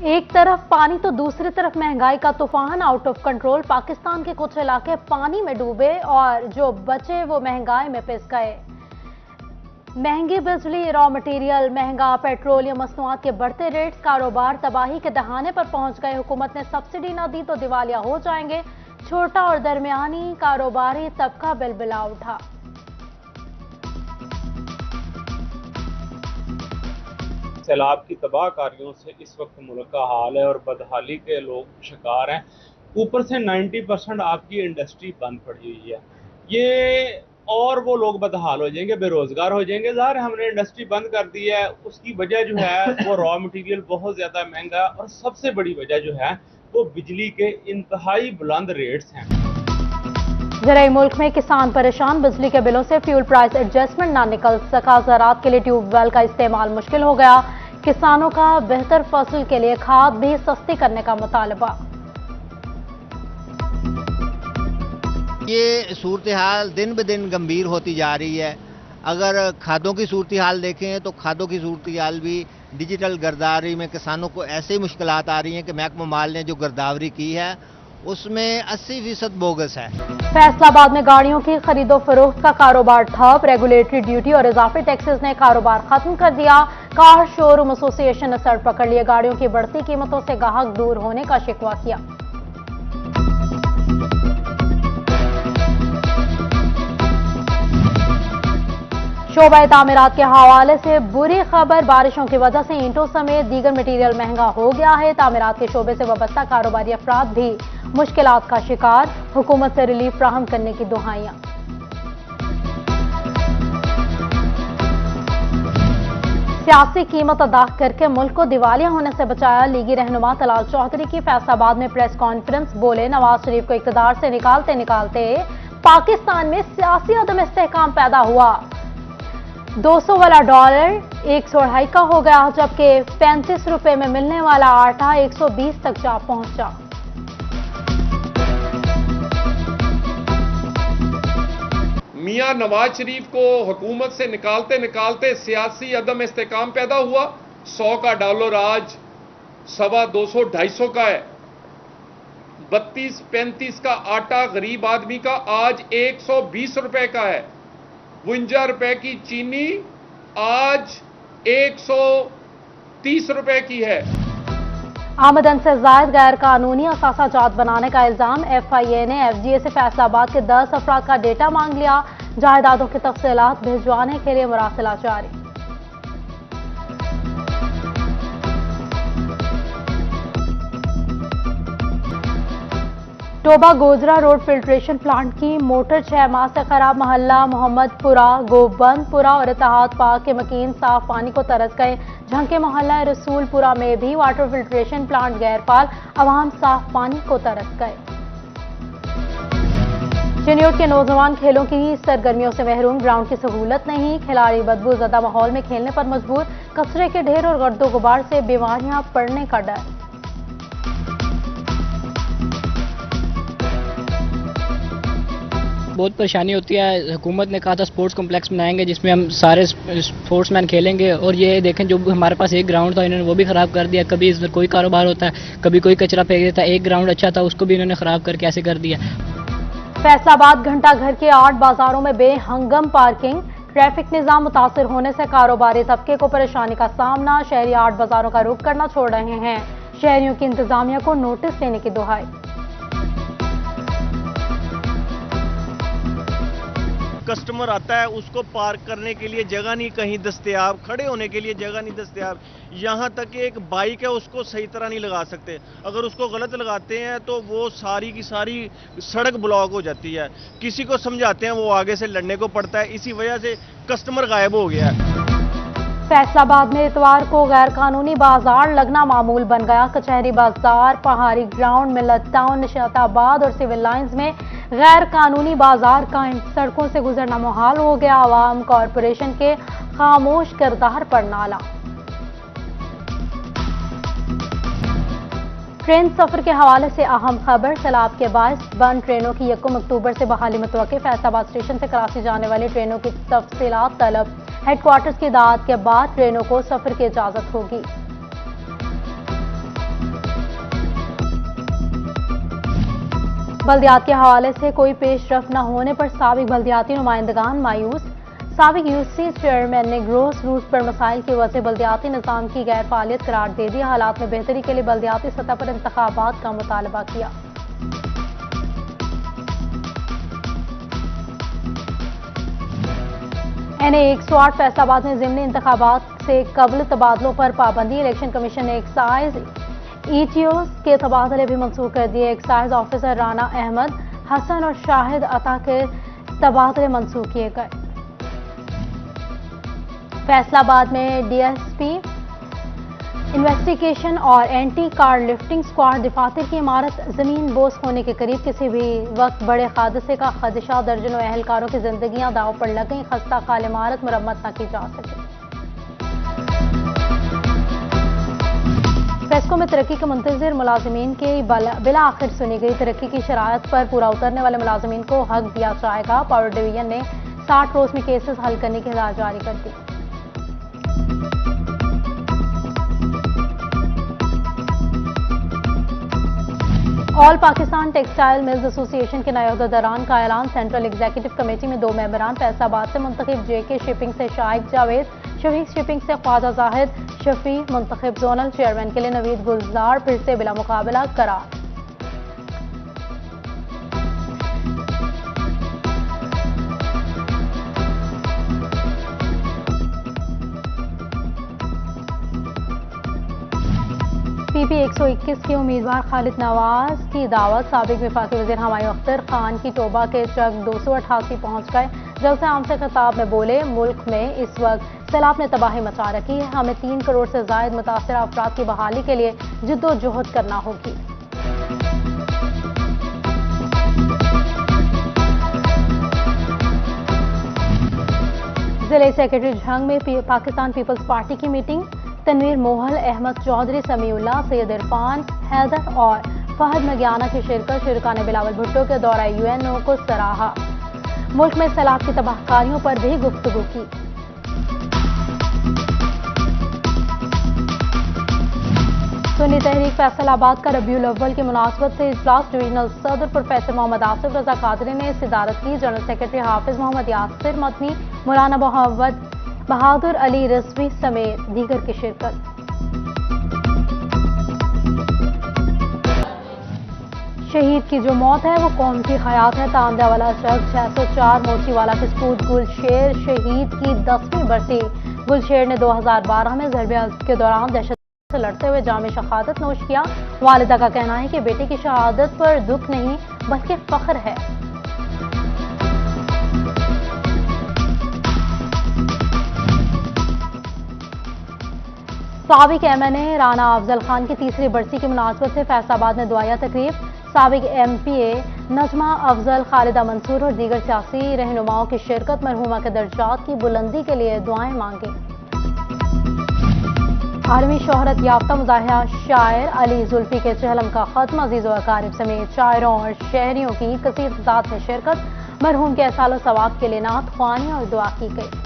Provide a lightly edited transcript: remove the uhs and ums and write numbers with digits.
एक तरफ पानी तो दूसरी तरफ महंगाई का तूफान आउट ऑफ कंट्रोल। पाकिस्तान के कुछ इलाके पानी में डूबे और जो बचे वो महंगाई में पिस गए। महंगी बिजली, रॉ मटेरियल महंगा, पेट्रोलियम मसनूआत के बढ़ते रेट्स, कारोबार तबाही के दहाने पर पहुंच गए। हुकूमत ने सब्सिडी न दी तो दिवालिया हो जाएंगे। छोटा और दरमियानी कारोबारी तबका बिलबिला उठा। सैलाब की तबाहकारियों से इस वक्त मुल्क का हाल है और बदहाली के लोग शिकार हैं। ऊपर से 90% आपकी इंडस्ट्री बंद पड़ी हुई है। ये और वो लोग बदहाल हो जाएंगे, बेरोजगार हो जाएंगे। ज़ाहिर है हमने इंडस्ट्री बंद कर दी है, उसकी वजह जो है वो रॉ मटेरियल बहुत ज़्यादा महंगा, और सबसे बड़ी वजह जो है वो बिजली के इंतहाई बुलंद रेट्स हैं। ज़राए मुल्क में किसान परेशान, बिजली के बिलों से फ्यूल प्राइस एडजस्टमेंट ना निकल सका। ज़राअत के लिए ट्यूबवेल का इस्तेमाल मुश्किल हो गया। किसानों का बेहतर फसल के लिए खाद भी सस्ती करने का मुतालबा। ये सूरत हाल दिन ब दिन गंभीर होती जा रही है। अगर खादों की सूरत हाल देखें तो खादों की सूरत हाल भी डिजिटल गिरदावरी में किसानों को ऐसे मुश्किलात आ रही हैं कि महकमा माल ने जो गिरदावरी की है उसमें 80% बोगस है। फैसलाबाद में गाड़ियों की खरीदो फरोख्त का कारोबार ठप। रेगुलेटरी ड्यूटी और इजाफी टैक्सेस ने कारोबार खत्म कर दिया। कार शोरूम एसोसिएशन ने सर पकड़ लिए। गाड़ियों की बढ़ती कीमतों से ग्राहक दूर होने का शिकवा किया। शोबा तामीरात के हवाले से बुरी खबर। बारिशों की वजह से ईंटों समेत दीगर मटीरियल महंगा हो गया है। तामीरात के शोबे से वाबस्ता कारोबारी अफराद भी मुश्किलात का शिकार। हुकूमत से रिलीफ फ्राहम करने की दुहाइयां। सियासी कीमत अदा करके मुल्क को दिवालिया होने से बचाया। लीगी रहनुमा तलाल चौधरी की फैसलाबाद में प्रेस कॉन्फ्रेंस। बोले, नवाज शरीफ को इक्तदार से निकालते निकालते पाकिस्तान में सियासी अदम इस्तेहकाम पैदा हुआ। 200 वाला डॉलर 102 का हो गया, जबकि 35 रुपए में मिलने वाला आटा 120 तक जा पहुंचा। मियां नवाज शरीफ को हुकूमत से निकालते निकालते सियासी अदम इस्तेकाम पैदा हुआ। 100 का डॉलर आज 250 250 का है। 32-35 का आटा गरीब आदमी का आज 120 रुपए का है। 52 रुपए की चीनी आज 130 रुपए की है। आमदन से जायद गैर कानूनी असासा जात बनाने का इल्जाम। FIA ने FGA से फैसलाबाद के 10 अफराद का डेटा मांग लिया। जायदादों की तफसीलात भिजवाने के लिए मुरासिला जारी। Toba Gojra road filtration plant की मोटर 6 माह से खराब। मोहल्ला मोहम्मदपुरा, गोबंदपुरा और इत्तेहाद पार्क के मकीन साफ पानी को तरस गए। झंके मोहल्ला रसूलपुरा में भी वाटर फिल्ट्रेशन प्लांट गैरफाल। अवाम साफ पानी को तरस गए। चिन्योट के नौजवान खेलों की सरगर्मियों से महरूम। ग्राउंड की सहूलत नहीं। खिलाड़ी बदबूजदा माहौल में खेलने पर मजबूर। कचरे के ढेर और गर्दो गुबार से बीमारियां पड़ने का डर। बहुत परेशानी होती है। हुकूमत ने कहा था स्पोर्ट्स कॉम्प्लेक्स बनाएंगे जिसमें हम सारे स्पोर्ट्समैन खेलेंगे, और ये देखें जो हमारे पास एक ग्राउंड था इन्होंने वो भी ख़राब कर दिया। कभी इसमें कोई कारोबार होता है, कभी कोई कचरा फेंक देता है। एक ग्राउंड अच्छा था उसको भी इन्होंने ख़राब करके ऐसे कर दिया। फैसलाबाद घंटा घर के 8 बाजारों में बेहंगम पार्किंग। ट्रैफिक निजाम मुतासर होने से कारोबारी तबके को परेशानी का सामना। शहरी 8 बाजारों का रुख करना छोड़ रहे हैं। शहरियों की इंतजामिया को नोटिस देने की दुहाई। कस्टमर आता है उसको पार्क करने के लिए जगह नहीं कहीं दस्तयाब, खड़े होने के लिए जगह नहीं दस्तयाब। यहाँ तक कि एक बाइक है उसको सही तरह नहीं लगा सकते। अगर उसको गलत लगाते हैं तो वो सारी की सारी सड़क ब्लॉक हो जाती है। किसी को समझाते हैं वो आगे से लड़ने को पड़ता है। इसी वजह से कस्टमर गायब हो गया है। फैसलाबाद में इतवार को गैर कानूनी बाजार लगना मामूल बन गया। कचहरी बाजार, पहाड़ी ग्राउंड, मिलत टाउन, निशाताबाद और सिविल लाइंस में गैर कानूनी बाजार कायम। सड़कों से गुजरना मुहाल हो गया। आवाम कॉरपोरेशन के खामोश किरदार पर नाला। ट्रेन सफर के हवाले से अहम खबर। सैलाब के बायस बंद ट्रेनों की 1 अक्टूबर से बहाली मुतवक्किल। फैसलाबाद स्टेशन से कराची जाने वाली ट्रेनों की तफसीलात तलब। हेडक्वार्टर्स की दाद के बाद ट्रेनों को सफर की इजाजत होगी। बल्दियात के हवाले से कोई पेशरफ न होने पर साबिक बल्दियाती नुमाइंदगान मायूस। साबिक यूसी चेयरमैन ने ग्रोस रूट पर मसाइल की वजह बल्दियाती निज़ाम की गैर फालियत करार दे दी। हालात में बेहतरी के लिए बल्दियाती सतह पर इंतखाबात का मुतालबा किया। NA 108 फैसलाबाद में ज़िमनी इंतखाबात से कबल तबादलों पर पाबंदी। इलेक्शन कमीशन ने एक्साइज ETOs के तबादले भी मंसूख कर दिए। एक्साइज ऑफिसर राना अहमद हसन और शाहिद अता के तबादले मंसूख किए गए। फैसलाबाद में DSP इन्वेस्टिगेशन और एंटी कार लिफ्टिंग स्क्वाड दफातर की इमारत जमीन बोस होने के करीब किसी भी वक्त बड़े हादसे का खदशा। दर्जनों अहलकारों की जिंदगियां दांव पर लग गई। खस्ता खाल इमारत मुरम्मत न की जा सके। फेस्को में तरक्की के मुंतजिर मुलाजमीन की बिला आखिर सुनी गई। तरक्की की शरायत पर पूरा उतरने वाले मुलाजमीन को हक दिया जाएगा। पावर डिवीजन ने 60 रोज में केसेस हल करने की हिदायत जारी कर दी। All Pakistan textile mills association के नए अहदेदारान का ऐलान। सेंट्रल एग्जीक्यूटिव कमेटी में 2 मेंबरान फैसलाबाद से मुंतखब। JK शिपिंग से शाइक जावेद, शफीक शिपिंग से ख्वाजा जाहिद शफी मुंतखब। जोनल चेयरमैन के लिए नवीद गुलजार फिर से बिला मुकाबला करार। PP 121 के उम्मीदवार खालिद नवाज की दावत। साबिक वफाकी वज़ीर हमायूं अख्तर खान की टोबा के चक 288 पहुंच गए। जलसे आम से खिताब में बोले, मुल्क में इस वक्त सैलाब ने तबाही मचा रखी है। हमें 3 करोड़ से जायद मुतासर अफराद की बहाली के लिए जिद्दोजहद करना होगी। जिले सेक्रेटरी झंग में पाकिस्तान पीपल्स पार्टी की मीटिंग। तनवीर मोहल, अहमद चौधरी, समीउल्लाह, सैयद इरफान, हैदर और फहद मगियाना की शिरकत। शुरका ने बिलावल भुट्टो के दौरा UNO को सराहा। मुल्क में सैलाब की तबाहकारियों पर भी गुफ्तगू की। सुन्नी तहरीक फैसलाबाद का रबीउल अव्वल की मुनासबत से इजलास। डिवीजनल सदर प्रोफेसर मोहम्मद आसिफ रजा कादरी ने सदारत की। जनरल सेक्रेटरी हाफिज मोहम्मद यासिर मदनी, मौलाना मोहम्मद बहादुर अली रजवी समेत दीगर की शिरकत। शहीद की जो मौत है वो कौम की हयात है। तांदा वाला शख्स 604 मोचीवाला के सपूत गुलशेर शहीद की 10वीं बरसी। गुलशेर ने 2012 में ज़रबे अज़्ब के दौरान दहशत से लड़ते हुए जाम शहादत नोश किया। वालिदा का कहना है कि बेटे की शहादत पर दुख नहीं बल्कि फख्र है। साबिक MNA राना अफजल खान की 3री बरसी की मुनासबत से फैसलाबाद में दुआया तकरीब। साबिक MPA नजमा अफजल, खालिदा मंसूर और दीगर सियासी रहनुमाओं की शिरकत। मरहूमा के दर्जात की बुलंदी के लिए दुआएं मांगी। आलमी शोहरत याफ्ता मुजाहिया शायर अली जुल्फी के चहलम का खत्म। अजीज़ व अकारिब समेत शायरों और शहरियों की कसीर तादाद में शिरकत। मरहूम के एहसाल व सवाब के लिए नात ख्वानी और दुआ की गई।